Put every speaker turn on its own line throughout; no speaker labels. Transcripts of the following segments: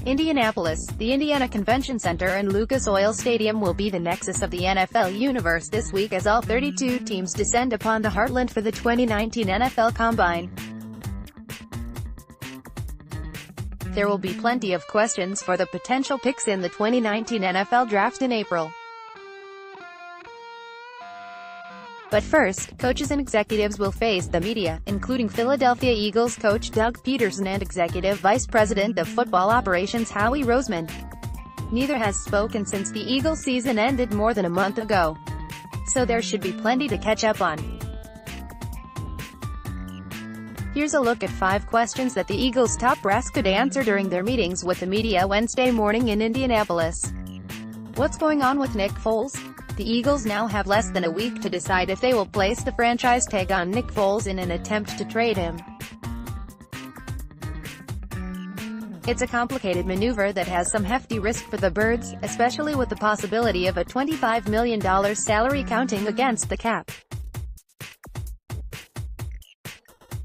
Indianapolis, the Indiana Convention Center and Lucas Oil Stadium will be the nexus of the NFL universe this week as all 32 teams descend upon the Heartland for the 2019 NFL Combine. There will be plenty of questions for the potential picks in the 2019 NFL Draft in April. But first, coaches and executives will face the media, including Philadelphia Eagles coach Doug Pederson and Executive Vice President of Football Operations Howie Roseman. Neither has spoken since the Eagles season ended more than a month ago. So there should be plenty to catch up on. Here's a look at 5 questions that the Eagles' top brass could answer during their meetings with the media Wednesday morning in Indianapolis. What's going on with Nick Foles? The Eagles now have less than a week to decide if they will place the franchise tag on Nick Foles in an attempt to trade him. It's a complicated maneuver that has some hefty risk for the Birds, especially with the possibility of a $25 million salary counting against the cap.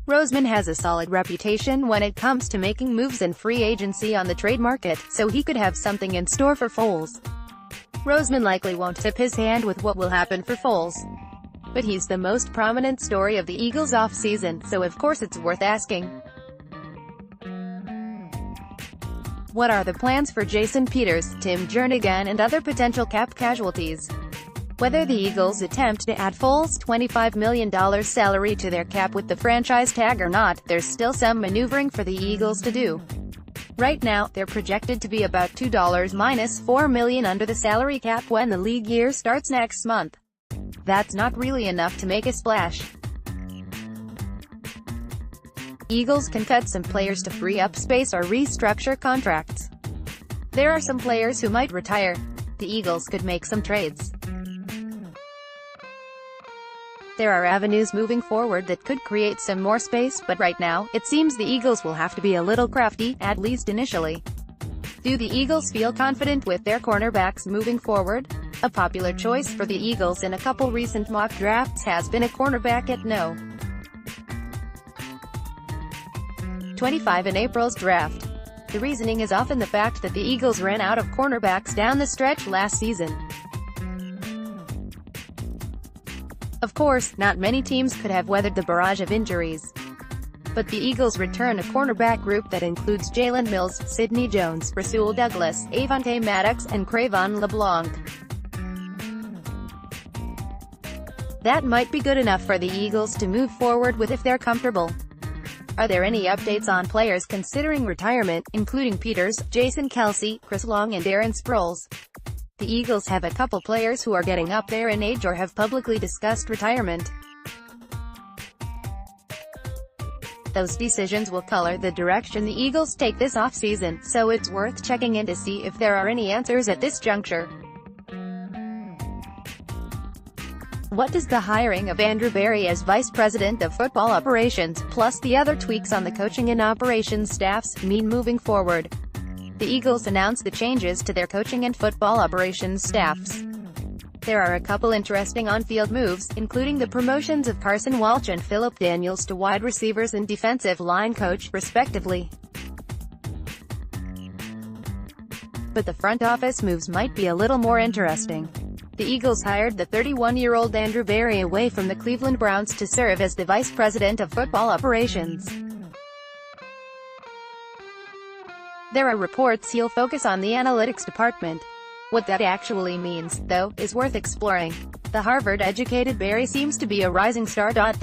Roseman has a solid reputation when it comes to making moves in free agency on the trade market, so he could have something in store for Foles. Roseman likely won't tip his hand with what will happen for Foles. But he's the most prominent story of the Eagles' offseason, so of course it's worth asking. What are the plans for Jason Peters, Tim Jernigan and other potential cap casualties? Whether the Eagles attempt to add Foles' $25 million salary to their cap with the franchise tag or not, there's still some maneuvering for the Eagles to do. Right now, they're projected to be about $2 minus $4 million under the salary cap when the league year starts next month. That's not really enough to make a splash. Eagles can cut some players to free up space or restructure contracts. There are some players who might retire. The Eagles could make some trades. There are avenues moving forward that could create some more space, but right now, it seems the Eagles will have to be a little crafty, at least initially. Do the Eagles feel confident with their cornerbacks moving forward? A popular choice for the Eagles in a couple recent mock drafts has been a cornerback at No. 25 in April's draft. The reasoning is often the fact that the Eagles ran out of cornerbacks down the stretch last season. Of course, not many teams could have weathered the barrage of injuries. But the Eagles return a cornerback group that includes Jalen Mills, Sidney Jones, Rasul Douglas, Avonte Maddox, and Cravon LeBlanc. That might be good enough for the Eagles to move forward with if they're comfortable. Are there any updates on players considering retirement, including Peters, Jason Kelce, Chris Long and Darren Sproles? The Eagles have a couple players who are getting up there in age or have publicly discussed retirement. Those decisions will color the direction the Eagles take this offseason, so it's worth checking in to see if there are any answers at this juncture. What does the hiring of Andrew Berry as Vice President of Football Operations, plus the other tweaks on the coaching and operations staffs, mean moving forward? The Eagles announced the changes to their coaching and football operations staffs. There are a couple interesting on-field moves, including the promotions of Carson Walch and Philip Daniels to wide receivers and defensive line coach, respectively. But the front office moves might be a little more interesting. The Eagles hired the 31-year-old Andrew Berry away from the Cleveland Browns to serve as the Vice President of Football Operations. There are reports he'll focus on the analytics department. What that actually means, though, is worth exploring. The Harvard-educated Berry seems to be a rising star. At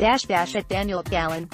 Daniel Gallen.